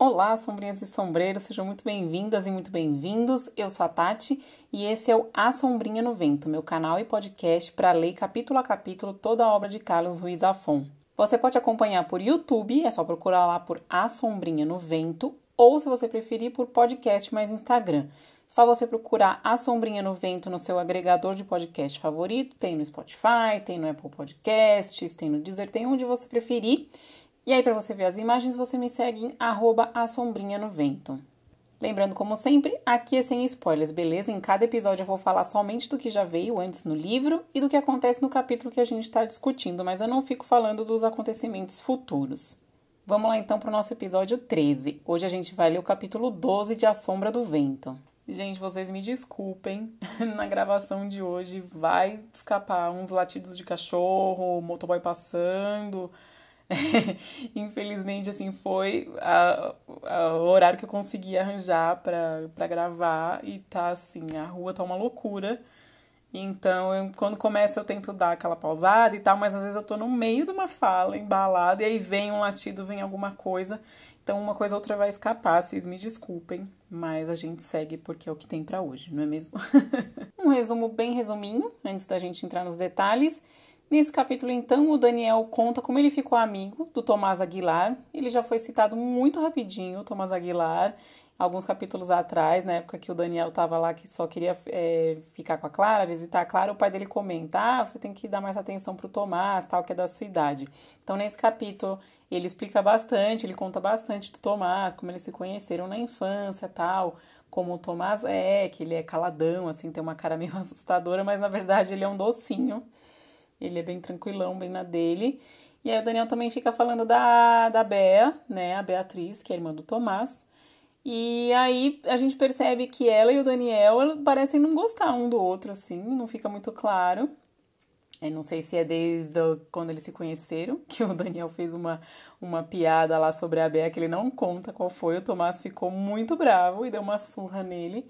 Olá, sombrinhas e sombreiros, sejam muito bem-vindas e muito bem-vindos. Eu sou a Tati e esse é o A Sombrinha no Vento, meu canal e podcast para ler capítulo a capítulo toda a obra de Carlos Ruiz Zafón. Você pode acompanhar por YouTube, é só procurar lá por A Sombrinha no Vento, ou se você preferir por podcast mais Instagram. Só você procurar A Sombrinha no Vento no seu agregador de podcast favorito, tem no Spotify, tem no Apple Podcasts, tem no Deezer, tem onde você preferir. E aí, para você ver as imagens, você me segue em @asombrinhanovento. Lembrando, como sempre, aqui é sem spoilers, beleza? Em cada episódio eu vou falar somente do que já veio antes no livro e do que acontece no capítulo que a gente está discutindo, mas eu não fico falando dos acontecimentos futuros. Vamos lá então para o nosso episódio 13. Hoje a gente vai ler o capítulo 12 de A Sombra do Vento. Gente, vocês me desculpem, na gravação de hoje vai escapar uns latidos de cachorro, motoboy passando. Infelizmente, assim, foi o horário que eu consegui arranjar pra gravar e tá assim, a rua tá uma loucura. Então, quando começa eu tento dar aquela pausada e tal, mas às vezes eu tô no meio de uma fala, embalada, e aí vem um latido, vem alguma coisa. Então, uma coisa ou outra vai escapar, vocês me desculpem, mas a gente segue porque é o que tem pra hoje, não é mesmo? Um resumo bem resuminho, antes da gente entrar nos detalhes. Nesse capítulo, então, o Daniel conta como ele ficou amigo do Tomás Aguilar. Ele já foi citado muito rapidinho, o Tomás Aguilar, alguns capítulos atrás, na época que o Daniel estava lá, que só queria ficar com a Clara, visitar a Clara, o pai dele comenta, você tem que dar mais atenção pro Tomás, tal, que é da sua idade. Então, nesse capítulo, ele explica bastante, ele conta bastante do Tomás, como eles se conheceram na infância, tal, como o Tomás que ele é caladão, assim, tem uma cara meio assustadora, mas na verdade ele é um docinho. Ele é bem tranquilão, bem na dele. E aí o Daniel também fica falando da Bea, né? A Beatriz, que é a irmã do Tomás. E aí a gente percebe que ela e o Daniel parecem não gostar um do outro, assim. Não fica muito claro. Eu não sei se é desde quando eles se conheceram, que o Daniel fez uma piada lá sobre a Bea, que ele não conta qual foi. O Tomás ficou muito bravo e deu uma surra nele.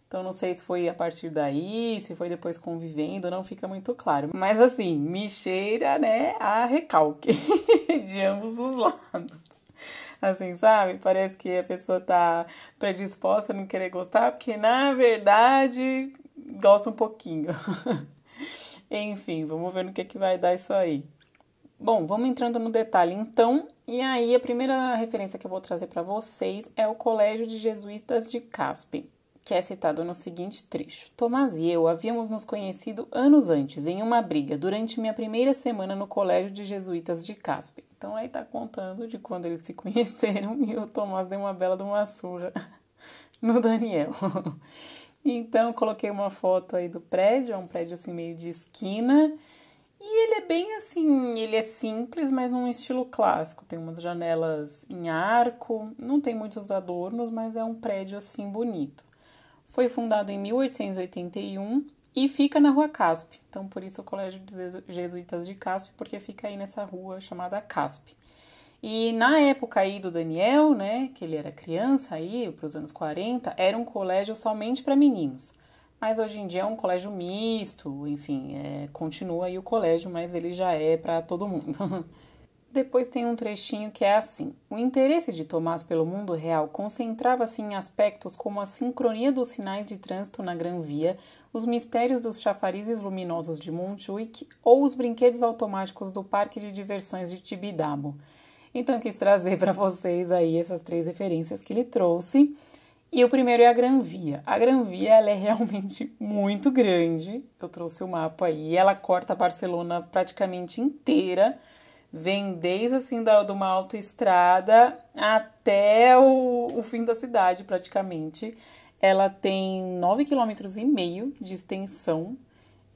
Então, não sei se foi a partir daí, se foi depois convivendo, não fica muito claro. Mas, assim, me cheira, né, a recalque de ambos os lados. Assim, sabe? Parece que a pessoa tá predisposta a não querer gostar, porque, na verdade, gosta um pouquinho. Enfim, vamos ver no que vai dar isso aí. Bom, vamos entrando no detalhe, então. E aí, a primeira referência que eu vou trazer para vocês é o Colégio de Jesuítas de Caspe, que é citado no seguinte trecho. Tomás e eu havíamos nos conhecido anos antes, em uma briga, durante minha primeira semana no Colégio de Jesuítas de Caspe. Então aí tá contando de quando eles se conheceram e o Tomás deu uma bela de uma surra no Daniel. Então coloquei uma foto aí do prédio, é um prédio assim meio de esquina. E ele é bem assim, ele é simples, mas num estilo clássico. Tem umas janelas em arco, não tem muitos adornos, mas é um prédio assim bonito. Foi fundado em 1881 e fica na Rua Caspe. Então, por isso o Colégio de Jesuítas de Caspe, porque fica aí nessa rua chamada Caspe. E na época aí do Daniel, né, que ele era criança aí, para os anos 40, era um colégio somente para meninos. Mas hoje em dia é um colégio misto, enfim, continua aí o colégio, mas ele já é para todo mundo. Depois tem um trechinho que é assim. O interesse de Tomás pelo mundo real concentrava-se em aspectos como a sincronia dos sinais de trânsito na Gran Via, os mistérios dos chafarizes luminosos de Montjuic ou os brinquedos automáticos do parque de diversões de Tibidabo. Então eu quis trazer para vocês aí essas três referências que ele trouxe. E o primeiro é a Gran Via. A Gran Via ela é realmente muito grande. Eu trouxe o mapa aí. Ela corta Barcelona praticamente inteira. Vem desde assim de uma autoestrada até o fim da cidade, praticamente. Ela tem 9,5 km de extensão,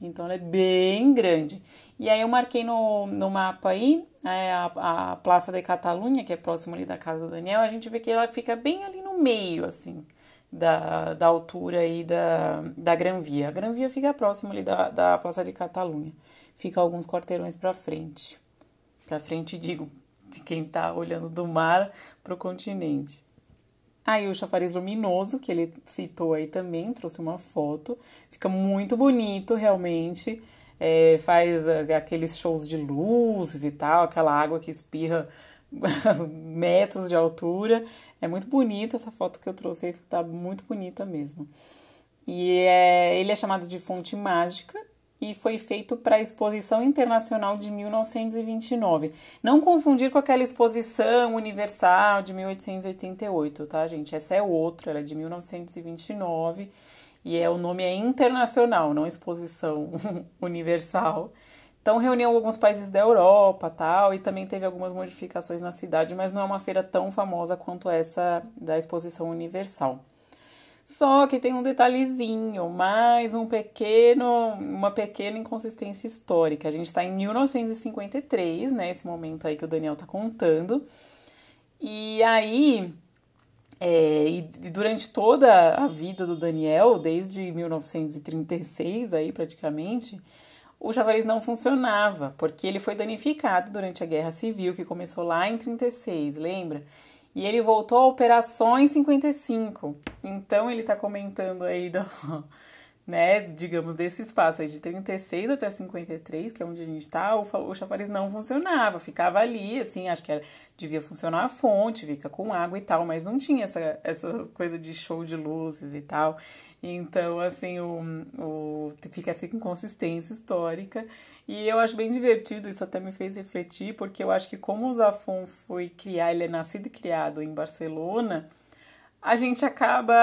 então ela é bem grande. E aí eu marquei no mapa aí a Praça de Catalunha, que é próximo ali da casa do Daniel. A gente vê que ela fica bem ali no meio, assim, da altura aí da Gran Via. A Gran Via fica próximo ali da Praça de Catalunha. Fica alguns quarteirões pra frente. Pra frente, digo, de quem tá olhando do mar pro continente. Aí o chafariz luminoso, que ele citou aí também, trouxe uma foto. Fica muito bonito, realmente. Faz aqueles shows de luzes e tal, aquela água que espirra metros de altura. É muito bonita essa foto que eu trouxe aí, tá muito bonita mesmo. Ele é chamado de Fonte Mágica e foi feito para a Exposição Internacional de 1929. Não confundir com aquela Exposição Universal de 1888, tá, gente? Essa é outra, ela é de 1929 e o nome é internacional, não Exposição Universal. Então reuniu alguns países da Europa, tal, e também teve algumas modificações na cidade, mas não é uma feira tão famosa quanto essa da Exposição Universal. Só que tem um detalhezinho, mais uma pequena inconsistência histórica. A gente está em 1953, né? Esse momento aí que o Daniel tá contando. E aí, e durante toda a vida do Daniel, desde 1936 aí praticamente, o chafariz não funcionava, porque ele foi danificado durante a Guerra Civil, que começou lá em 36, lembra? E ele voltou a operar só em 55. Então ele tá comentando aí né, digamos, desse espaço aí de 36 até 53, que é onde a gente tá, o chafariz não funcionava, ficava ali, assim, acho que devia funcionar a fonte, fica com água e tal, mas não tinha essa coisa de show de luzes e tal. Então, assim, fica essa inconsistência histórica. E eu acho bem divertido, isso até me fez refletir, porque eu acho que como o Zafón ele é nascido e criado em Barcelona, a gente acaba.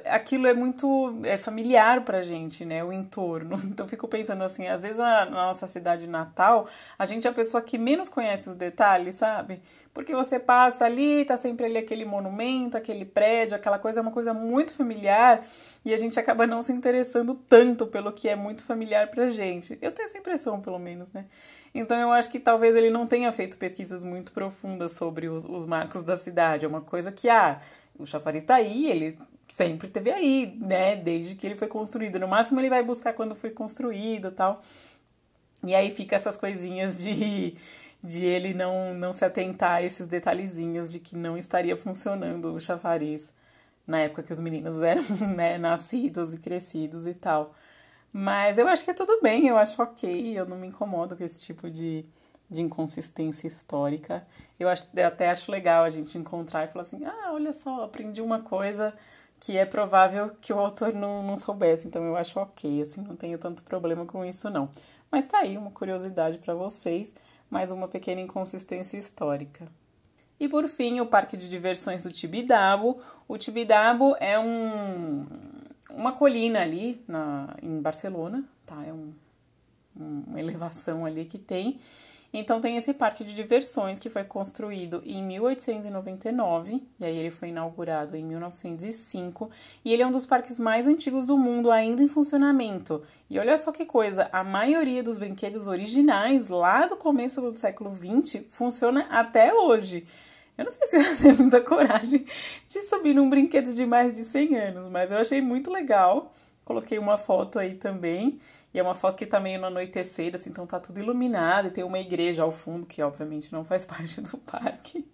Aquilo é muito familiar pra gente, né? O entorno. Então, eu fico pensando assim, às vezes na nossa cidade natal, a gente é a pessoa que menos conhece os detalhes, sabe? Porque você passa ali, tá sempre ali aquele monumento, aquele prédio, aquela coisa, é uma coisa muito familiar e a gente acaba não se interessando tanto pelo que é muito familiar pra gente. Eu tenho essa impressão, pelo menos, né? Então eu acho que talvez ele não tenha feito pesquisas muito profundas sobre os marcos da cidade. É uma coisa que, o chafariz tá aí, ele sempre esteve aí, né? Desde que ele foi construído. No máximo ele vai buscar quando foi construído e tal. E aí fica essas coisinhas de ele não se atentar a esses detalhezinhos de que não estaria funcionando o chafariz na época que os meninos eram, né, nascidos e crescidos e tal. Mas eu acho que é tudo bem, eu acho ok, eu não me incomodo com esse tipo de inconsistência histórica. Eu até acho legal a gente encontrar e falar assim, olha só, aprendi uma coisa que é provável que o autor não soubesse, então eu acho ok, assim, não tenho tanto problema com isso não. Mas tá aí uma curiosidade para vocês, mais uma pequena inconsistência histórica. E por fim, o Parque de Diversões do Tibidabo. O Tibidabo é uma colina ali em Barcelona, tá? É uma elevação ali que tem. Então tem esse parque de diversões que foi construído em 1899, e aí ele foi inaugurado em 1905, e ele é um dos parques mais antigos do mundo ainda em funcionamento. E olha só que coisa, a maioria dos brinquedos originais lá do começo do século XX funciona até hoje. Eu não sei se eu ia ter muita coragem de subir num brinquedo de mais de 100 anos, mas eu achei muito legal. Coloquei uma foto aí também. E é uma foto que tá meio no anoitecer, assim, então tá tudo iluminado. E tem uma igreja ao fundo, que obviamente não faz parte do parque.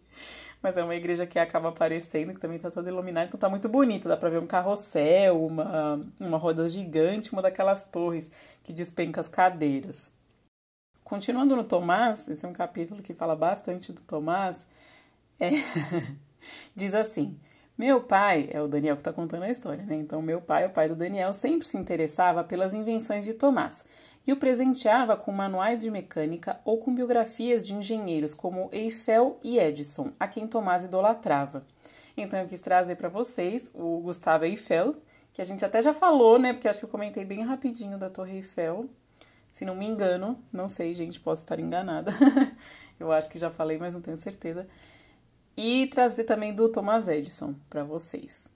Mas é uma igreja que acaba aparecendo, que também tá toda iluminada. Então tá muito bonita, dá pra ver um carrossel, uma roda gigante, uma daquelas torres que despenca as cadeiras. Continuando no Tomás, esse é um capítulo que fala bastante do Tomás. Diz assim: meu pai, é o Daniel que está contando a história, né? Então, meu pai, o pai do Daniel, sempre se interessava pelas invenções de Tomás e o presenteava com manuais de mecânica ou com biografias de engenheiros como Eiffel e Edison, a quem Tomás idolatrava. Então, eu quis trazer para vocês o Gustave Eiffel, que a gente até já falou, né? Porque acho que eu comentei bem rapidinho da Torre Eiffel. Se não me engano, não sei, gente, posso estar enganada. Eu acho que já falei, mas não tenho certeza. E trazer também do Thomas Edison para vocês.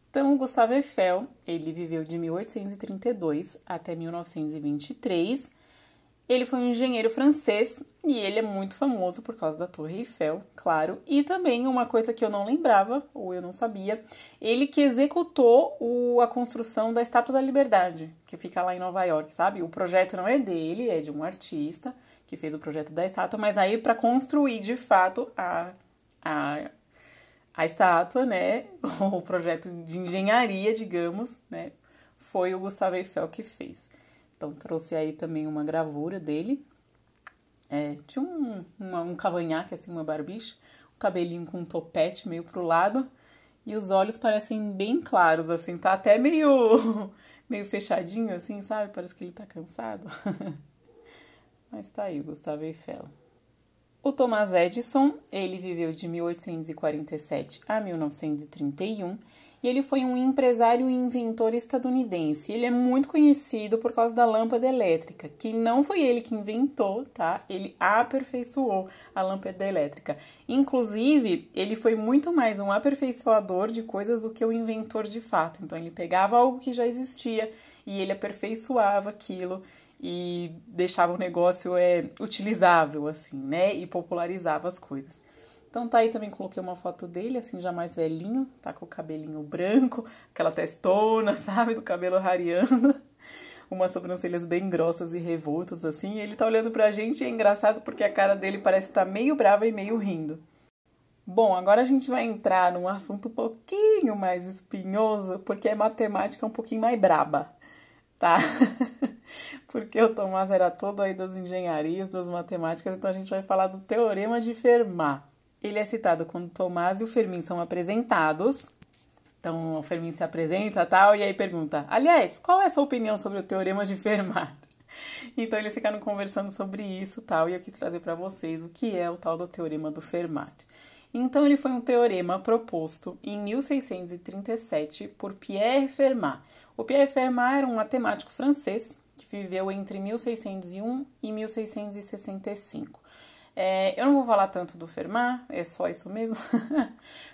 Então, o Gustave Eiffel, ele viveu de 1832 até 1923. Ele foi um engenheiro francês e ele é muito famoso por causa da Torre Eiffel, claro. E também uma coisa que eu não lembrava, ou eu não sabia, ele que executou a construção da Estátua da Liberdade, que fica lá em Nova York, sabe? O projeto não é dele, é de um artista que fez o projeto da estátua, mas aí para construir de fato a estátua, né, o projeto de engenharia, digamos, né, foi o Gustave Eiffel que fez. Então, trouxe aí também uma gravura dele, de um cavanhaque, assim, uma barbicha, o cabelinho com um topete meio pro lado, e os olhos parecem bem claros, assim, tá até meio, meio fechadinho, assim, sabe? Parece que ele tá cansado. Mas tá aí, o Gustavo Eiffel. O Thomas Edison, ele viveu de 1847 a 1931 e ele foi um empresário e inventor estadunidense. Ele é muito conhecido por causa da lâmpada elétrica, que não foi ele que inventou, tá? Ele aperfeiçoou a lâmpada elétrica. Inclusive, ele foi muito mais um aperfeiçoador de coisas do que o inventor de fato. Então, ele pegava algo que já existia e ele aperfeiçoava aquilo e deixava o negócio utilizável, assim, né? E popularizava as coisas. Então tá aí, também coloquei uma foto dele, assim, já mais velhinho, tá com o cabelinho branco, aquela testona, sabe? Do cabelo rareando, umas sobrancelhas bem grossas e revoltas, assim. E ele tá olhando pra gente e é engraçado porque a cara dele parece estar meio brava e meio rindo. Bom, agora a gente vai entrar num assunto um pouquinho mais espinhoso, porque a matemática é um pouquinho mais braba, tá? Porque o Tomás era todo aí das engenharias, das matemáticas, então a gente vai falar do Teorema de Fermat. Ele é citado quando Tomás e o Fermi são apresentados. Então o Fermi se apresenta tal, e aí pergunta: aliás, qual é a sua opinião sobre o Teorema de Fermat? Então eles ficaram conversando sobre isso tal, e eu quis trazer para vocês o que é o tal do Teorema do Fermat. Então ele foi um teorema proposto em 1637 por Pierre Fermat. O Pierre Fermat era um matemático francês que viveu entre 1601 e 1665. Eu não vou falar tanto do Fermat, é só isso mesmo,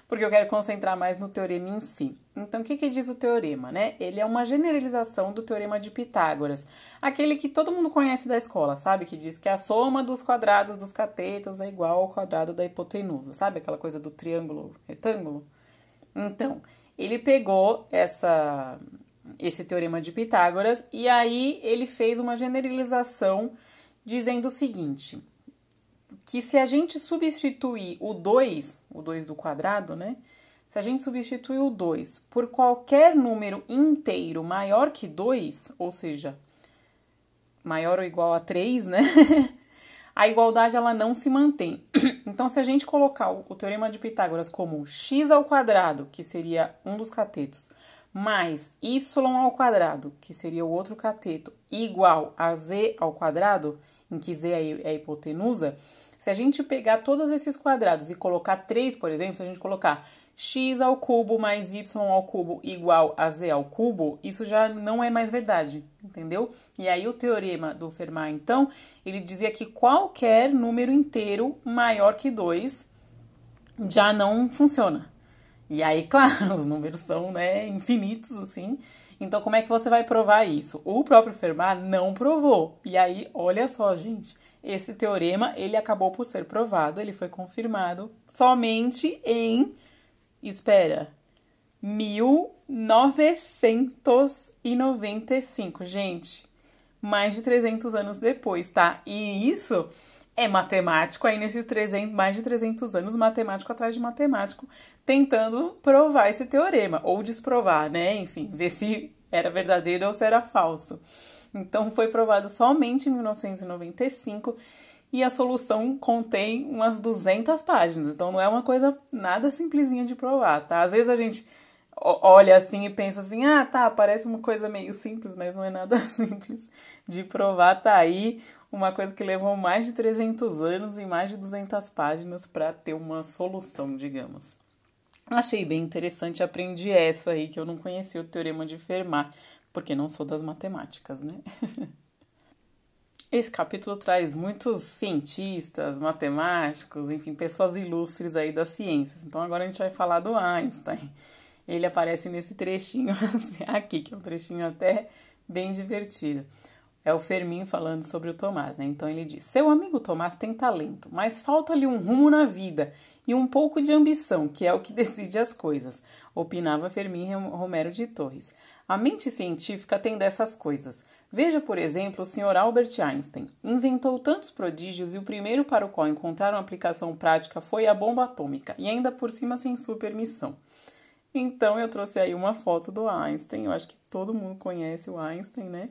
porque eu quero concentrar mais no teorema em si. Então, o que diz o teorema, né? Ele é uma generalização do teorema de Pitágoras, aquele que todo mundo conhece da escola, sabe? Que diz que a soma dos quadrados dos catetos é igual ao quadrado da hipotenusa, sabe? Aquela coisa do triângulo retângulo. Então, ele pegou esse teorema de Pitágoras e aí ele fez uma generalização dizendo o seguinte: que se a gente substituir o 2 do quadrado, né? Se a gente substituir o 2 por qualquer número inteiro maior que 2, ou seja, maior ou igual a 3, né? A igualdade ela não se mantém. Então, se a gente colocar o teorema de Pitágoras como x ao quadrado, que seria um dos catetos, mais y ao quadrado, que seria o outro cateto, igual a z ao quadrado, em que z é a hipotenusa, se a gente pegar todos esses quadrados e colocar 3, por exemplo, se a gente colocar x ao cubo mais y ao cubo igual a z ao cubo, isso já não é mais verdade, entendeu? E aí o teorema do Fermat, então, ele dizia que qualquer número inteiro maior que 2 já não funciona. E aí, claro, os números são, né, infinitos, assim. Então, como é que você vai provar isso? O próprio Fermat não provou. E aí, olha só, gente, esse teorema, ele acabou por ser provado, ele foi confirmado somente em, 1995, gente. Mais de 300 anos depois, tá? E isso é matemático, aí nesses mais de 300 anos, matemático atrás de matemático, tentando provar esse teorema, ou desprovar, né? Enfim, ver se era verdadeiro ou se era falso. Então, foi provado somente em 1995 e a solução contém umas 200 páginas. Então, não é uma coisa nada simplesinha de provar, tá? Às vezes a gente olha assim e pensa assim, ah, tá, parece uma coisa meio simples, mas não é nada simples de provar. Tá aí uma coisa que levou mais de 300 anos e mais de 200 páginas para ter uma solução, digamos. Achei bem interessante, aprendi essa aí, que eu não conhecia o Teorema de Fermat, porque não sou das matemáticas, né? Esse capítulo traz muitos cientistas, matemáticos, enfim, pessoas ilustres aí das ciências. Então agora a gente vai falar do Einstein. Ele aparece nesse trechinho aqui, que é um trechinho até bem divertido. É o Fermi falando sobre o Tomás, né? Então ele diz: seu amigo Tomás tem talento, mas falta-lhe um rumo na vida e um pouco de ambição, que é o que decide as coisas, opinava Fermi Romero de Torres. A mente científica tem dessas coisas. Veja, por exemplo, o Sr. Albert Einstein. Inventou tantos prodígios e o primeiro para o qual encontraram aplicação prática foi a bomba atômica, e ainda por cima sem sua permissão. Então eu trouxe aí uma foto do Einstein. Eu acho que todo mundo conhece o Einstein, né?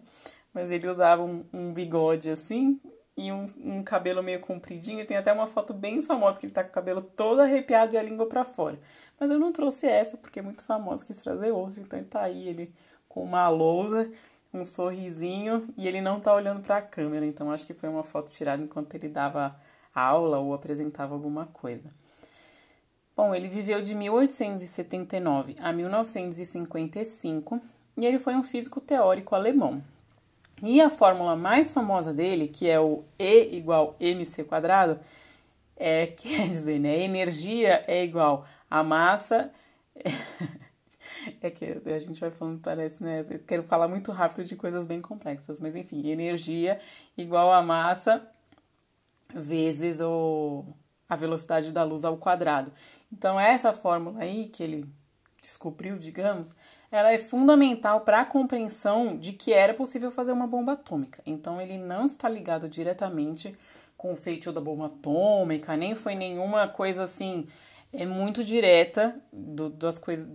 Mas ele usava um bigode assim, e um cabelo meio compridinho. Tem até uma foto bem famosa que ele tá com o cabelo todo arrepiado e a língua pra fora. Mas eu não trouxe essa porque é muito famosa, quis trazer outra. Então ele tá aí, ele com uma lousa, um sorrisinho e ele não tá olhando pra câmera. Então acho que foi uma foto tirada enquanto ele dava aula ou apresentava alguma coisa. Bom, ele viveu de 1879 a 1955 e ele foi um físico teórico alemão. E a fórmula mais famosa dele, que é o E igual mc quadrado, quer dizer, né, energia é igual a massa... É que a gente vai falando, parece, né? Eu quero falar muito rápido de coisas bem complexas, mas enfim, energia igual a massa vezes a velocidade da luz ao quadrado. Então, essa fórmula aí que ele descobriu, digamos, ela é fundamental para a compreensão de que era possível fazer uma bomba atômica. Então, ele não está ligado diretamente com o feitio da bomba atômica, nem foi nenhuma coisa assim muito direta das coisas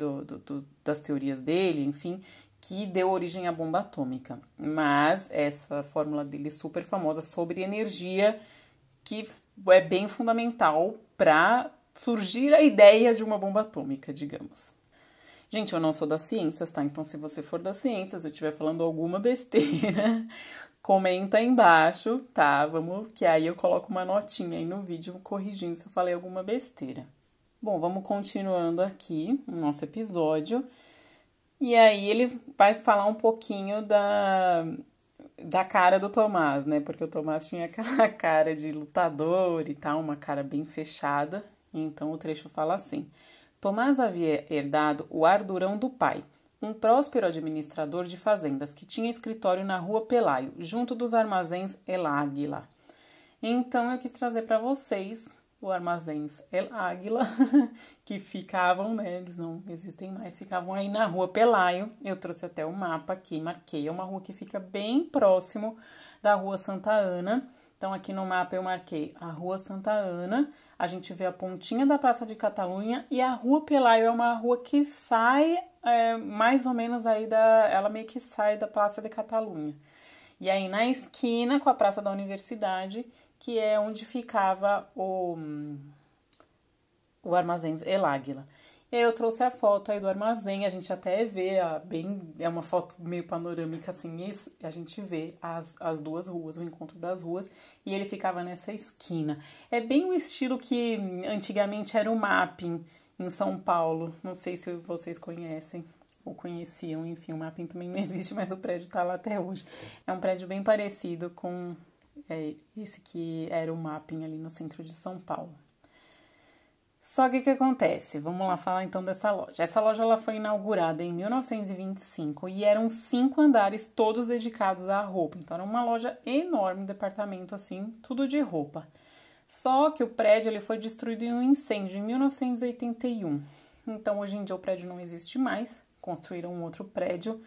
das teorias dele, enfim, que deu origem à bomba atômica. Mas essa fórmula dele é super famosa sobre energia, que é bem fundamental para surgir a ideia de uma bomba atômica, digamos. Gente, eu não sou das ciências, tá? Então, se você for das ciências, eu estiver falando alguma besteira, comenta aí embaixo, tá? Vamos, que aí eu coloco uma notinha aí no vídeo corrigindo se eu falei alguma besteira. Bom, vamos continuando aqui o nosso episódio. E aí ele vai falar um pouquinho da cara do Tomás, né? Porque o Tomás tinha aquela cara de lutador e tal, uma cara bem fechada. Então o trecho fala assim: Tomás havia herdado o ardurão do pai, um próspero administrador de fazendas que tinha escritório na rua Pelaio, junto dos armazéns El Águila. Então eu quis trazer para vocês o armazéns El Águila, que ficavam, né, eles não existem mais, ficavam aí na rua Pelaio. Eu trouxe até o mapa aqui, marquei, é uma rua que fica bem próximo da rua Santa Ana. Então aqui no mapa eu marquei a rua Santa Ana, a gente vê a pontinha da Praça de Catalunha e a rua Pelaio é uma rua que sai mais ou menos aí ela meio que sai da Praça de Catalunha. E aí na esquina com a Praça da Universidade, que é onde ficava o armazém El Águila. E aí eu trouxe a foto aí do armazém, a gente até vê, é uma foto meio panorâmica assim, a gente vê as duas ruas, o encontro das ruas, e ele ficava nessa esquina. É bem o estilo que antigamente era o mapping em São Paulo, não sei se vocês conhecem ou conheciam, enfim, o mapping também não existe, mas o prédio tá lá até hoje. É um prédio bem parecido com esse que era o mapping ali no centro de São Paulo. Só que o que acontece? Vamos lá falar então dessa loja. Essa loja ela foi inaugurada em 1925 e eram 5 andares todos dedicados à roupa. Então era uma loja enorme, um departamento assim, tudo de roupa. Só que o prédio ele foi destruído em um incêndio em 1981. Então hoje em dia o prédio não existe mais. Construíram um outro prédio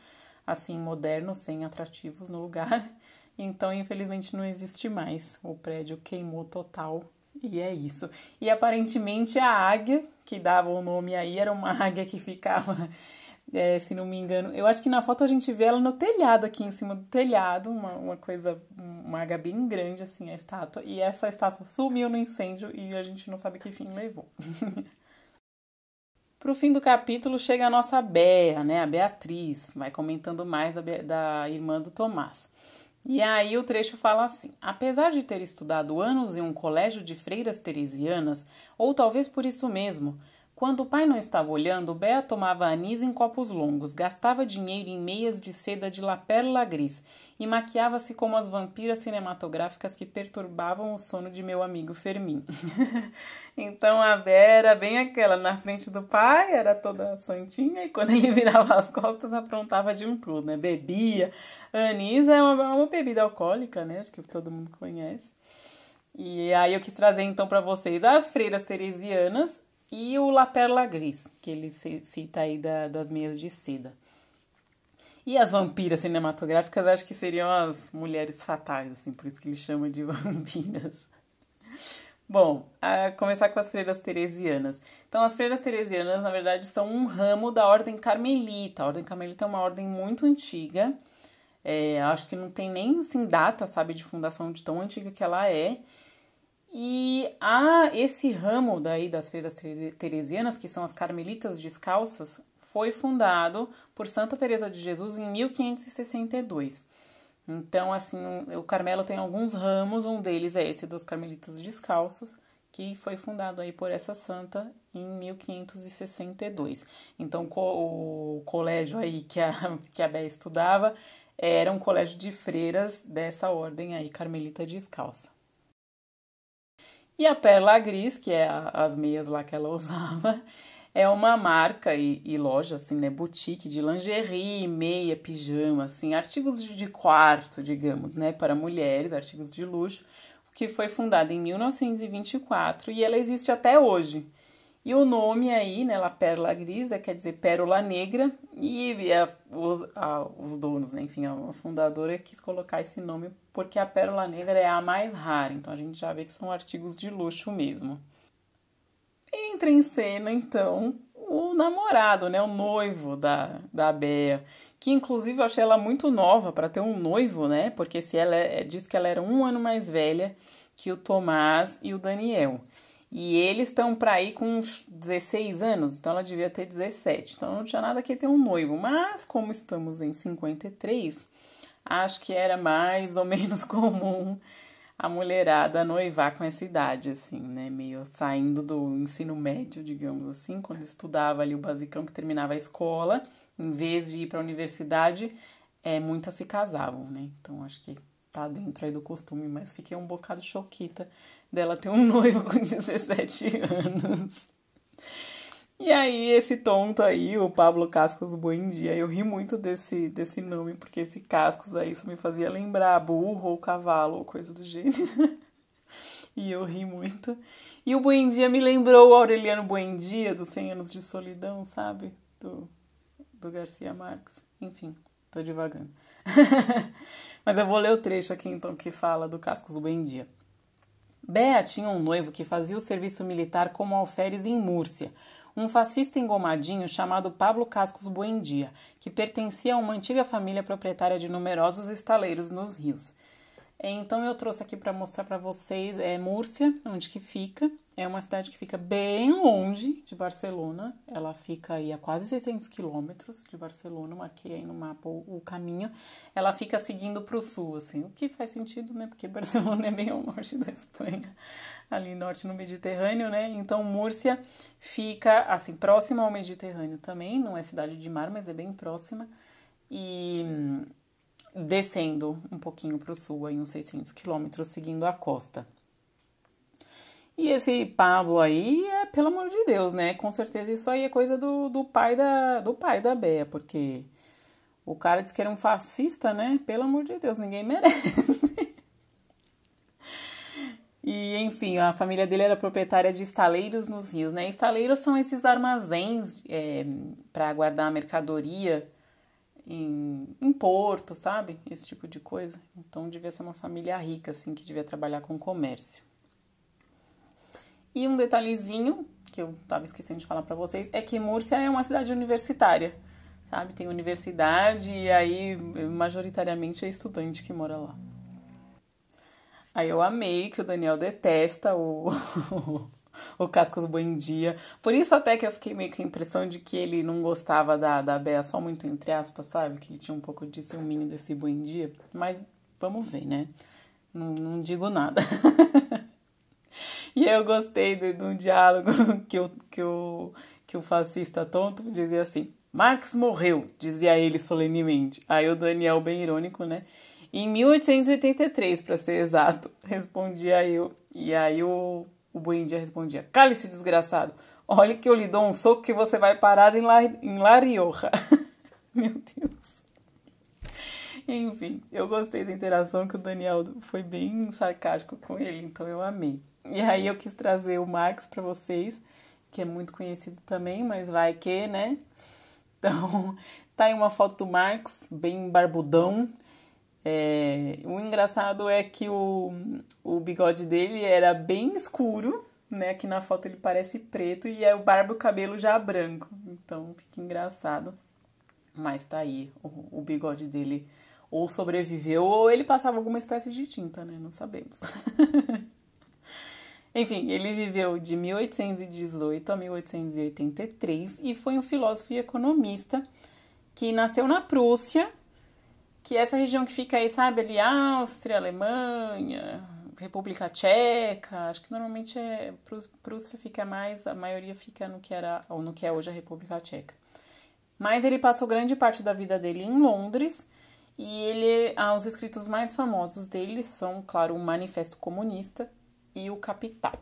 assim moderno, sem atrativos no lugar. Então infelizmente não existe mais. O prédio queimou total. E é isso. E aparentemente a águia, que dava o nome aí, era uma águia que ficava, se não me engano, eu acho que na foto a gente vê ela no telhado, aqui em cima do telhado, uma águia bem grande, assim, a estátua. E essa estátua sumiu no incêndio e a gente não sabe que fim levou. Pro fim do capítulo chega a nossa Bea, né, a Beatriz, vai comentando mais da irmã do Tomás. E aí o trecho fala assim: apesar de ter estudado anos em um colégio de freiras teresianas, ou talvez por isso mesmo, quando o pai não estava olhando, Bea tomava anis em copos longos, gastava dinheiro em meias de seda de lapérula gris e maquiava-se como as vampiras cinematográficas que perturbavam o sono de meu amigo Fermin. Então a Bea era bem aquela, na frente do pai, era toda santinha, e quando ele virava as costas, aprontava de um tudo, né? Bebia. Anis é uma bebida alcoólica, né? Acho que todo mundo conhece. E aí eu quis trazer então para vocês as freiras teresianas e o lapérula gris, que ele cita aí das meias de seda. E as vampiras cinematográficas acho que seriam as mulheres fatais, assim, por isso que ele chama de vampiras. Bom, a começar com as freiras teresianas. Então, as freiras teresianas, na verdade, são um ramo da Ordem Carmelita. A Ordem Carmelita é uma ordem muito antiga, Acho que não tem nem assim, data, sabe, de fundação de tão antiga que ela é. E esse ramo daí das freiras teresianas, que são as carmelitas descalças, foi fundado por Santa Teresa de Jesus em 1562. Então, assim, o Carmelo tem alguns ramos, um deles é esse das carmelitas descalços, que foi fundado aí por essa santa em 1562. Então, o colégio aí que a Béa estudava era um colégio de freiras dessa ordem aí, carmelita descalça. E a Perla Gris, que é as meias lá que ela usava, é uma marca e loja, assim, né, boutique de lingerie, meia, pijama, assim, artigos de quarto, digamos, né, para mulheres, artigos de luxo, que foi fundada em 1924 e ela existe até hoje. E o nome aí, né, La Perla Gris, quer dizer pérola negra, e os donos, né, enfim, a fundadora quis colocar esse nome porque a pérola negra é a mais rara, então a gente já vê que são artigos de luxo mesmo. Entra em cena, então, o namorado, né, o noivo da Béa, que inclusive eu achei ela muito nova para ter um noivo, né, porque se ela diz que ela era um ano mais velha que o Tomás e o Daniel. E eles estão para ir com uns 16 anos, então ela devia ter 17. Então não tinha nada que ter um noivo. Mas como estamos em 53, acho que era mais ou menos comum a mulherada noivar com essa idade, assim, né? Meio saindo do ensino médio, digamos assim, quando estudava ali o basicão que terminava a escola, em vez de ir para a universidade, muitas se casavam, né? Então acho que tá dentro aí do costume, mas fiquei um bocado choquita dela ter um noivo com 17 anos. E aí, esse tonto aí, o Pablo Cascos Buendia, eu ri muito desse nome, porque esse Cascos aí só me fazia lembrar burro ou cavalo ou coisa do gênero. E eu ri muito. E o Buendia me lembrou o Aureliano Buendia, dos 100 Anos de Solidão, sabe? Do Garcia Marques. Enfim, tô divagando. Mas eu vou ler o trecho aqui, então, que fala do Cascos Buendia. Béa tinha um noivo que fazia o serviço militar como alferes em Múrcia, um fascista engomadinho chamado Pablo Cascos Buendia, que pertencia a uma antiga família proprietária de numerosos estaleiros nos rios. Então eu trouxe aqui para mostrar para vocês Múrcia, onde que fica. É uma cidade que fica bem longe de Barcelona. Ela fica aí a quase 600 quilômetros de Barcelona. Marquei aí no mapa o caminho. Ela fica seguindo para o sul, assim. O que faz sentido, né? Porque Barcelona é bem ao norte da Espanha. Ali norte no Mediterrâneo, né? Então Múrcia fica, assim, próxima ao Mediterrâneo também. Não é cidade de mar, mas é bem próxima. E descendo um pouquinho para o sul, aí uns 600 quilômetros, seguindo a costa. E esse Pablo aí pelo amor de Deus, né? Com certeza isso aí é coisa do pai da Béa, porque o cara disse que era um fascista, né? Pelo amor de Deus, ninguém merece. E, enfim, a família dele era proprietária de estaleiros nos rios, né? Estaleiros são esses armazéns para guardar a mercadoria em porto, sabe? Esse tipo de coisa. Então devia ser uma família rica, assim, que devia trabalhar com comércio. E um detalhezinho, que eu tava esquecendo de falar pra vocês, é que Múrcia é uma cidade universitária, sabe? Tem universidade e aí, majoritariamente, é estudante que mora lá. Aí eu amei que o Daniel detesta o Cascos Buendia. Por isso até que eu fiquei meio com a impressão de que ele não gostava da Béa, só muito entre aspas, sabe? Que ele tinha um pouco de ciúminho desse Buendia. Mas vamos ver, né? Não digo nada. E eu gostei de um diálogo que o fascista tonto dizia assim: Marx morreu, dizia ele solenemente. Aí o Daniel, bem irônico, né? Em 1883, para ser exato, respondia eu. E aí o Buendia respondia: cale-se, desgraçado. Olhe que eu lhe dou um soco que você vai parar em La Rioja. Meu Deus. Enfim, eu gostei da interação que o Daniel foi bem sarcástico com ele, então eu amei. E aí eu quis trazer o Marx para vocês, que é muito conhecido também, mas vai que, né? Então, tá aí uma foto do Marx, bem barbudão. O engraçado é que o bigode dele era bem escuro, né? Aqui na foto ele parece preto e o barba e o cabelo já branco. Então, fica engraçado. Mas tá aí o bigode dele ou sobreviveu, ou ele passava alguma espécie de tinta, né? Não sabemos. Enfim, ele viveu de 1818 a 1883 e foi um filósofo e economista que nasceu na Prússia, que é essa região que fica aí, sabe, ali, Áustria, Alemanha, República Tcheca, acho que normalmente Prússia fica mais, a maioria fica no que era, ou no que é hoje a República Tcheca. Mas ele passou grande parte da vida dele em Londres, e os escritos mais famosos dele são, claro, o Manifesto Comunista e o Capital.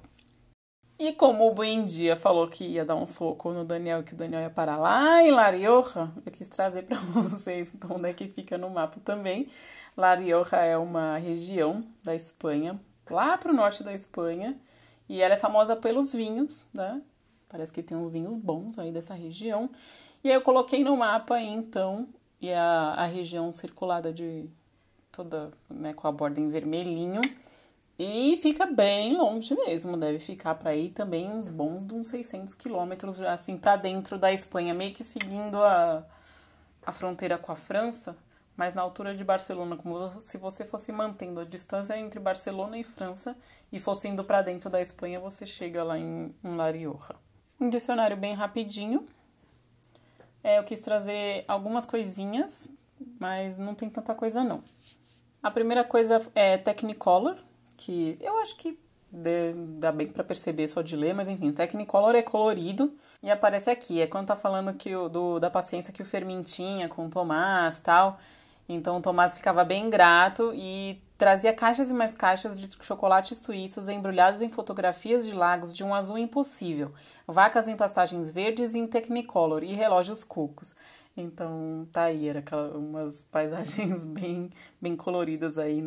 E como o Buendia falou que ia dar um soco no Daniel, que o Daniel ia parar lá em La Rioja, eu quis trazer para vocês então onde é que fica no mapa também. La Rioja é uma região da Espanha, lá para o norte da Espanha, e ela é famosa pelos vinhos, né? Parece que tem uns vinhos bons aí dessa região. E aí eu coloquei no mapa aí, então, e a região circulada de toda, né, com a borda em vermelhinho. E fica bem longe mesmo, deve ficar para ir também uns bons de uns 600 quilômetros, assim, para dentro da Espanha, meio que seguindo a fronteira com a França, mas na altura de Barcelona, como se você fosse mantendo a distância entre Barcelona e França e fosse indo para dentro da Espanha, você chega lá em La Rioja. Um dicionário bem rapidinho. Eu quis trazer algumas coisinhas, mas não tem tanta coisa não. A primeira coisa é Technicolor, que eu acho que dá bem pra perceber só de ler, mas enfim, Technicolor é colorido e aparece aqui. É quando tá falando que da paciência que o Fermin tinha com o Tomás e tal. Então o Tomás ficava bem grato e trazia caixas e mais caixas de chocolates suíços embrulhados em fotografias de lagos de um azul impossível, vacas em pastagens verdes em Technicolor e relógios cucos. Então tá aí, era umas paisagens bem coloridas aí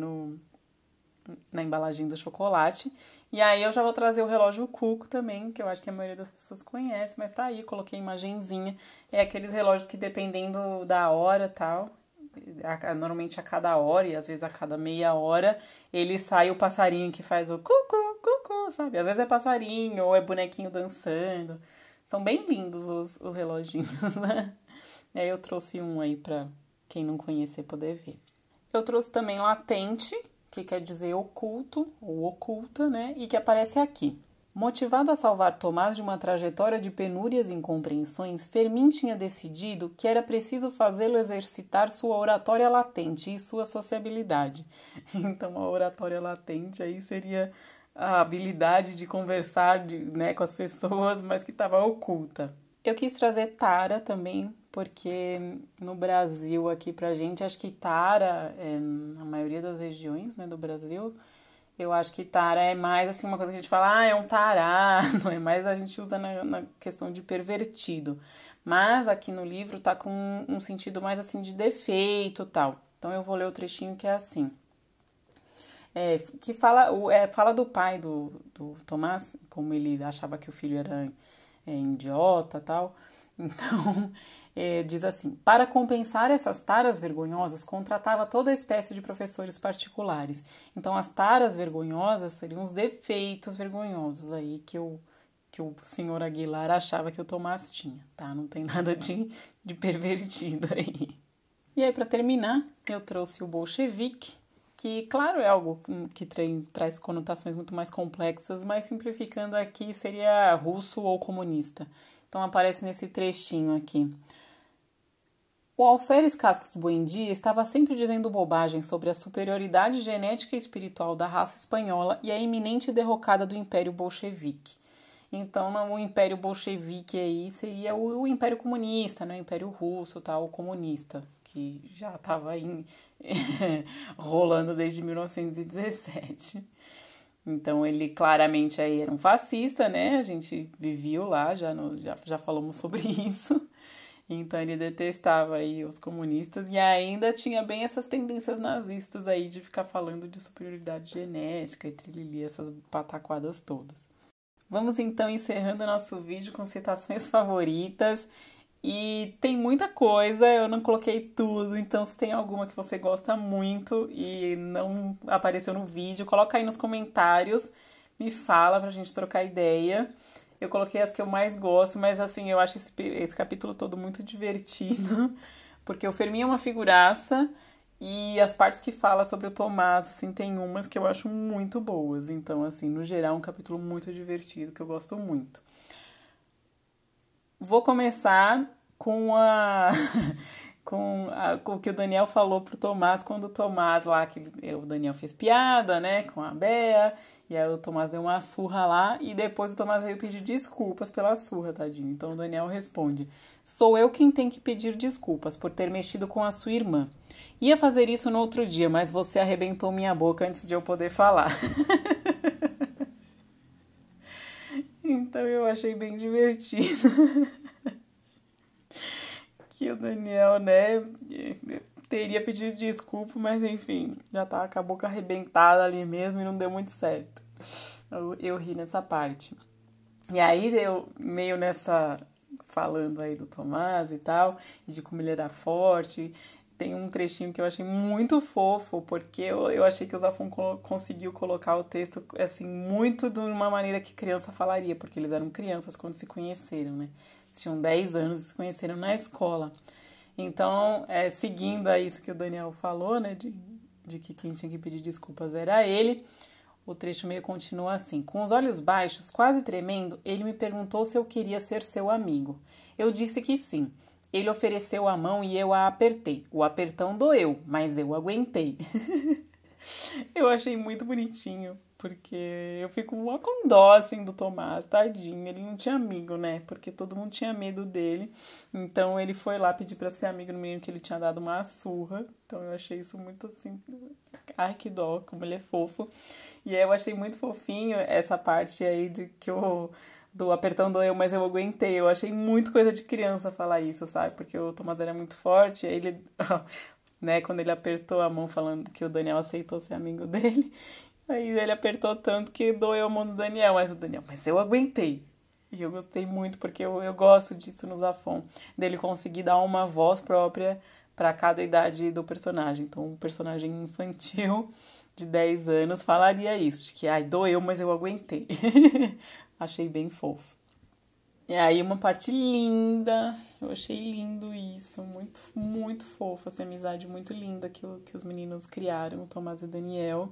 na embalagem do chocolate. E aí eu já vou trazer o relógio Cuco também, que eu acho que a maioria das pessoas conhece, mas tá aí, coloquei imagenzinha. É aqueles relógios que dependendo da hora e tal, normalmente a cada hora e às vezes a cada meia hora, ele sai o passarinho que faz o cucu, cucu, sabe? Às vezes é passarinho ou é bonequinho dançando. São bem lindos os reloginhos, né? E aí eu trouxe um aí pra quem não conhecer poder ver. Eu trouxe também latente, que quer dizer oculto, ou oculta, né? E que aparece aqui. Motivado a salvar Tomás de uma trajetória de penúrias e incompreensões, Fermin tinha decidido que era preciso fazê-lo exercitar sua oratória latente e sua sociabilidade. Então, a oratória latente aí seria a habilidade de conversar né, com as pessoas, mas que estava oculta. Eu quis trazer tara também, porque no Brasil aqui pra gente, acho que tara, na maioria das regiões, né, do Brasil, eu acho que tara é mais assim uma coisa que a gente fala, é um tarado, é mais a gente usa na questão de pervertido. Mas aqui no livro tá com um sentido mais assim de defeito e tal. Então eu vou ler o trechinho que é assim. Que fala do pai do Tomás, como ele achava que o filho era idiota e tal. Então, diz assim, para compensar essas taras vergonhosas, contratava toda espécie de professores particulares. Então, as taras vergonhosas seriam os defeitos vergonhosos aí que o senhor Aguilar achava que o Tomás tinha, tá? Não tem nada de pervertido aí. E aí, para terminar, eu trouxe o bolchevique, que, claro, é algo que traz conotações muito mais complexas, mas simplificando aqui seria russo ou comunista. Então aparece nesse trechinho aqui. O alferes Cascos Buendia estava sempre dizendo bobagem sobre a superioridade genética e espiritual da raça espanhola e a iminente derrocada do Império Bolchevique. Então, o Império Bolchevique aí seria o Império Comunista, né? O Império Russo, tal, o comunista, que já estava aí rolando desde 1917. Então, ele claramente aí era um fascista, né? A gente viveu lá, já falamos sobre isso. Então, ele detestava aí os comunistas e ainda tinha bem essas tendências nazistas aí de ficar falando de superioridade genética e trilili, essas pataquadas todas. Vamos então encerrando o nosso vídeo com citações favoritas. E tem muita coisa, eu não coloquei tudo, então se tem alguma que você gosta muito e não apareceu no vídeo, coloca aí nos comentários, me fala pra gente trocar ideia. Eu coloquei as que eu mais gosto, mas assim, eu acho esse capítulo todo muito divertido, porque o Fermin é uma figuraça E as partes que fala sobre o Tomás, assim, tem umas que eu acho muito boas. Então, assim, no geral, é um capítulo muito divertido, que eu gosto muito. Vou começar com a com o que o Daniel falou pro Tomás quando o Tomás lá, que o Daniel fez piada, né, com a Bea, e aí o Tomás deu uma surra lá, e depois o Tomás veio pedir desculpas pela surra, tadinho. Então o Daniel responde: Sou eu quem tem que pedir desculpas por ter mexido com a sua irmã. Ia fazer isso no outro dia, mas você arrebentou minha boca antes de eu poder falar. Então eu achei bem divertido que o Daniel, né, teria pedido desculpa, mas enfim, já tá com a boca arrebentada ali mesmo e não deu muito certo. Eu ri nessa parte. E aí eu meio nessa falando aí do Tomás e tal, e de como ele era forte. Tem um trechinho que eu achei muito fofo, porque eu achei que o Zafon conseguiu colocar o texto assim muito de uma maneira que criança falaria, porque eles eram crianças quando se conheceram, né? Eles tinham 10 anos e se conheceram na escola. Então, seguindo a isso que o Daniel falou, né, de que quem tinha que pedir desculpas era ele, o trecho meio continua assim. Com os olhos baixos, quase tremendo, ele me perguntou se eu queria ser seu amigo. Eu disse que sim. Ele ofereceu a mão e eu a apertei. O apertão doeu, mas eu aguentei. Eu achei muito bonitinho, porque eu fico uma com dó, assim, do Tomás, tadinho. Ele não tinha amigo, né? Porque todo mundo tinha medo dele. Então ele foi lá pedir pra ser amigo no meio que ele tinha dado uma surra. Então eu achei isso muito assim. Ai, que dó, como ele é fofo. E aí eu achei muito fofinho essa parte aí de que do apertão doeu, mas eu aguentei. Eu achei muito coisa de criança falar isso, sabe? Porque o Tomás era muito forte, aí ele, né, quando ele apertou a mão falando que o Daniel aceitou ser amigo dele, aí ele apertou tanto que doeu a mão do Daniel, mas o Daniel, mas eu aguentei. E eu gostei muito, porque eu gosto disso no Zafon, dele conseguir dar uma voz própria para cada idade do personagem. Então, um personagem infantil de 10 anos falaria isso, de que, ai, doeu, mas eu aguentei. Achei bem fofo. E aí uma parte linda, eu achei lindo isso, muito, muito fofo, essa amizade muito linda que os meninos criaram, o Tomás e o Daniel.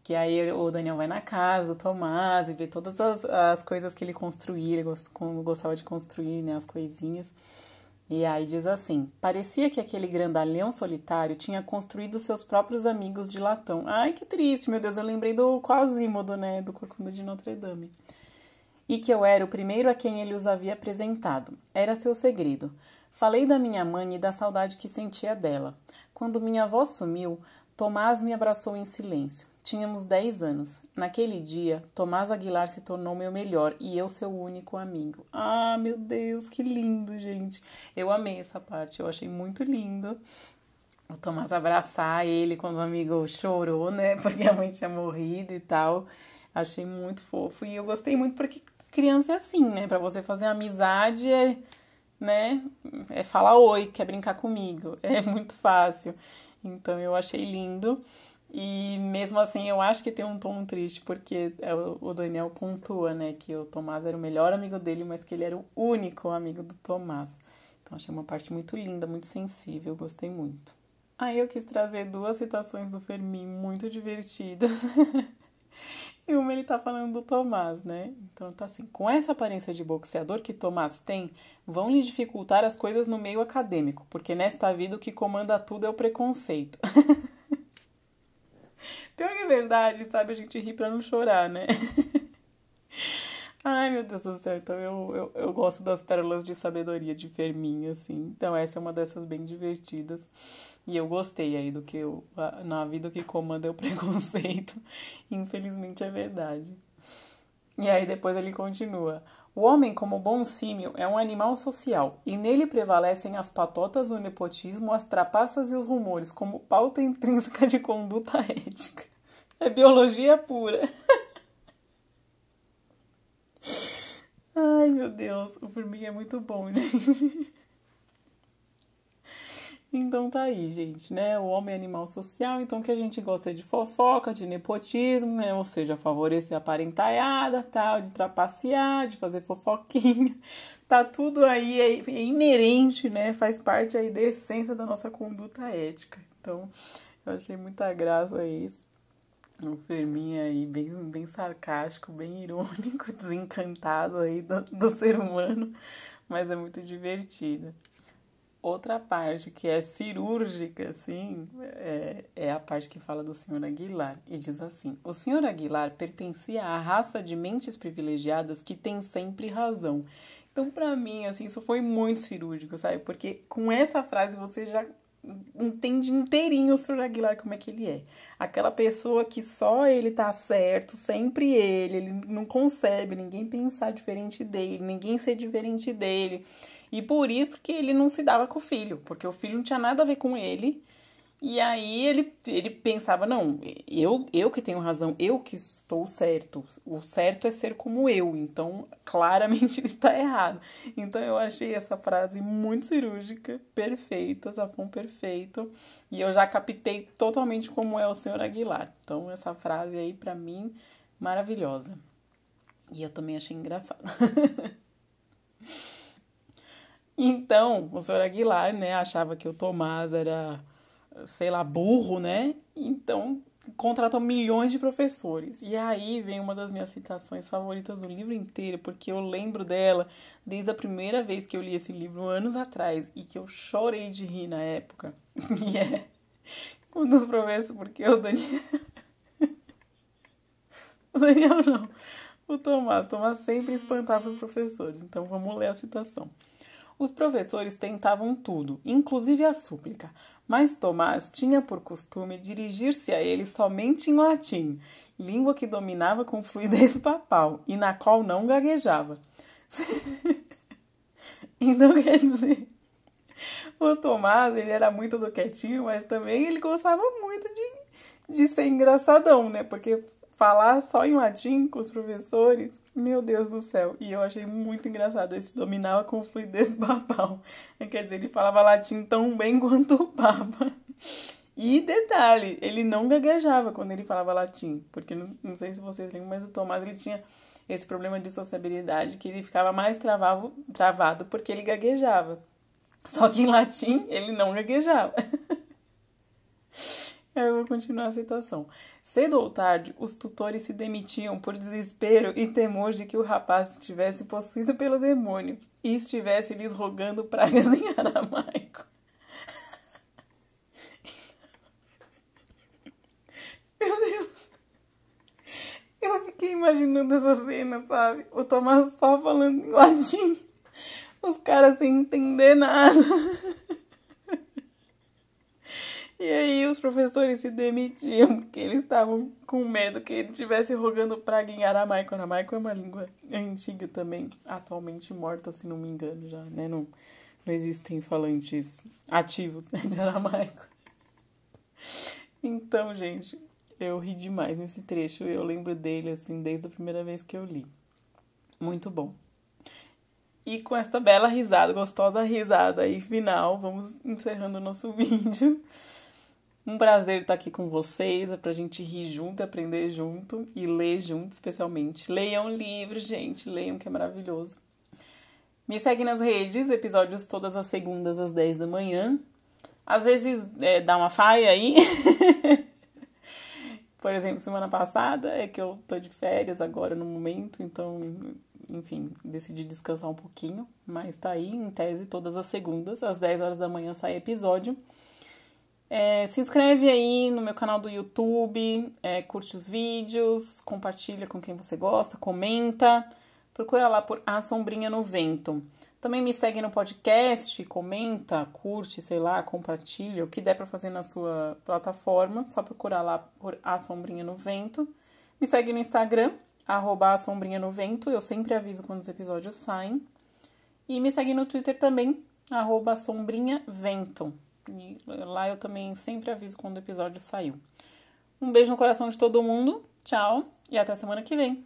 Que aí o Daniel vai na casa do Tomás e vê todas as coisas que ele construía, ele gostava de construir, né, as coisinhas. E aí diz assim: parecia que aquele grandalhão solitário tinha construído seus próprios amigos de latão. Ai, que triste, meu Deus, eu lembrei do Quasímodo, né, do Corcunda de Notre Dame. E que eu era o primeiro a quem ele os havia apresentado. Era seu segredo. Falei da minha mãe e da saudade que sentia dela. Quando minha avó sumiu, Tomás me abraçou em silêncio. Tínhamos 10 anos. Naquele dia, Tomás Aguilar se tornou meu melhor e eu seu único amigo. Ah, meu Deus, que lindo, gente. Eu amei essa parte, eu achei muito lindo. O Tomás abraçar ele quando o amigo chorou, né? Porque a mãe tinha morrido e tal. Achei muito fofo. E eu gostei muito porque criança é assim, né? Pra você fazer amizade né? É falar oi, quer brincar comigo. É muito fácil. Então eu achei lindo. E mesmo assim eu acho que tem um tom triste, porque o Daniel pontua, né? Que o Tomás era o melhor amigo dele, mas que ele era o único amigo do Tomás. Então achei uma parte muito linda, muito sensível, gostei muito. Aí eu quis trazer duas citações do Fermin muito divertidas. E uma ele tá falando do Tomás, né? Então tá assim: com essa aparência de boxeador que Tomás tem, vão lhe dificultar as coisas no meio acadêmico, porque nesta vida o que comanda tudo é o preconceito. Pior que é verdade, sabe? A gente ri pra não chorar, né? Ai, meu Deus do céu. Então eu gosto das pérolas de sabedoria de Fermin, assim. Então essa é uma dessas bem divertidas. E eu gostei aí do que na vida o que comanda é o preconceito. Infelizmente é verdade. E aí depois ele continua: o homem, como bom símio, é um animal social, e nele prevalecem as patotas, o nepotismo, as trapaças e os rumores, como pauta intrínseca de conduta ética. É biologia pura. Ai, meu Deus, o Formiga é muito bom, gente. Então tá aí, gente, né? O homem é animal social, então que a gente gosta de fofoca, de nepotismo, né? Ou seja, favorecer a parentalhada, tal, de trapacear, de fazer fofoquinha. Tá tudo aí, é inerente, né? Faz parte aí da essência da nossa conduta ética. Então, eu achei muita graça isso. Um Fermin aí bem sarcástico, bem irônico, desencantado aí do ser humano, mas é muito divertido. Outra parte que é cirúrgica, assim, é a parte que fala do Sr. Aguilar. E diz assim: o Sr. Aguilar pertencia à raça de mentes privilegiadas que tem sempre razão. Então, pra mim, assim, isso foi muito cirúrgico, sabe? Porque com essa frase você já entende inteirinho o Sr. Aguilar como é que ele é. Aquela pessoa que só ele tá certo, sempre ele não concebe ninguém pensar diferente dele, ninguém ser diferente dele. E por isso que ele não se dava com o filho, porque o filho não tinha nada a ver com ele. E aí ele pensava, não, eu que tenho razão, eu que estou certo. O certo é ser como eu, então claramente ele está errado. Então eu achei essa frase muito cirúrgica, perfeita, Zafon perfeito. E eu já captei totalmente como é o Sr. Aguilar. Então essa frase aí, pra mim, maravilhosa. E eu também achei engraçada. Então, o Sr. Aguilar, né, achava que o Tomás era, sei lá, burro, né? Então, contratou milhões de professores. E aí vem uma das minhas citações favoritas do livro inteiro, porque eu lembro dela desde a primeira vez que eu li esse livro, anos atrás, e que eu chorei de rir na época. E é um dos professores, porque o Daniel... O Daniel não. O Tomás sempre espantava os professores. Então, vamos ler a citação. Os professores tentavam tudo, inclusive a súplica, mas Tomás tinha por costume dirigir-se a ele somente em latim, língua que dominava com fluidez papal e na qual não gaguejava. Então, quer dizer, o Tomás, ele era muito do quietinho, mas também ele gostava muito de ser engraçadão, né? Porque falar só em latim com os professores, meu Deus do céu. E eu achei muito engraçado. Ele se dominava com fluidez papal. Quer dizer, ele falava latim tão bem quanto o Papa. E detalhe, ele não gaguejava quando ele falava latim. Porque, não sei se vocês lembram, mas o Tomás, ele tinha esse problema de sociabilidade, que ele ficava mais travado porque ele gaguejava. Só que em latim, ele não gaguejava. Eu vou continuar a citação. Cedo ou tarde, os tutores se demitiam por desespero e temor de que o rapaz estivesse possuído pelo demônio e estivesse lhes rogando pragas em aramaico. Meu Deus! Eu fiquei imaginando essa cena, sabe? O Tomás só falando em latim, os caras sem entender nada. E aí os professores se demitiam porque eles estavam com medo que ele estivesse rogando praga em aramaico. Aramaico é uma língua antiga também, atualmente morta, se não me engano já, né? Não existem falantes ativos, né, de aramaico. Então, gente, eu ri demais nesse trecho. Eu lembro dele, assim, desde a primeira vez que eu li. Muito bom. E com esta bela risada, gostosa risada aí final, vamos encerrando o nosso vídeo. Um prazer estar aqui com vocês, é pra gente rir junto, aprender junto e ler junto, especialmente. Leiam livros, gente, leiam que é maravilhoso. Me segue nas redes, episódios todas as segundas às 10 da manhã. Às vezes dá uma falha aí. Por exemplo, semana passada é que eu tô de férias agora no momento, então, enfim, decidi descansar um pouquinho. Mas tá aí, em tese, todas as segundas, às 10 horas da manhã sai episódio. Se inscreve aí no meu canal do YouTube, curte os vídeos, compartilha com quem você gosta, comenta, procura lá por A Sombrinha no Vento. Também me segue no podcast, comenta, curte, sei lá, compartilha, o que der pra fazer na sua plataforma, só procurar lá por A Sombrinha no Vento. Me segue no Instagram, @A Sombrinha no Vento, eu sempre aviso quando os episódios saem. E me segue no Twitter também, @SombrinhaVento. E lá eu também sempre aviso quando o episódio saiu. Um beijo no coração de todo mundo, tchau e até semana que vem.